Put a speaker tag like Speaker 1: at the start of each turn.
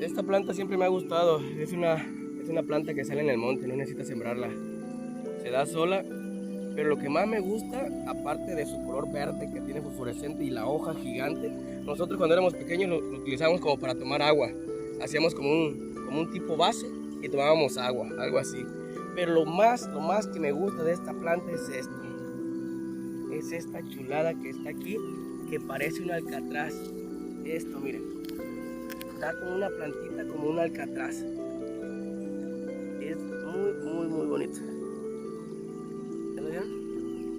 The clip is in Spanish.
Speaker 1: Esta planta siempre me ha gustado. Es una planta que sale en el monte, no necesita sembrarla. Se da sola, pero lo que más me gusta, aparte de su color verde que tiene fosforescente y la hoja gigante, nosotros cuando éramos pequeños lo utilizábamos como para tomar agua. Hacíamos como un tipo vaso y tomábamos agua, algo así. Pero lo más que me gusta de esta planta es esto. Es esta chulada que está aquí, que parece un alcatraz. Esto, miren. Está como una plantita, como un alcatraz. Es muy, muy, muy bonito.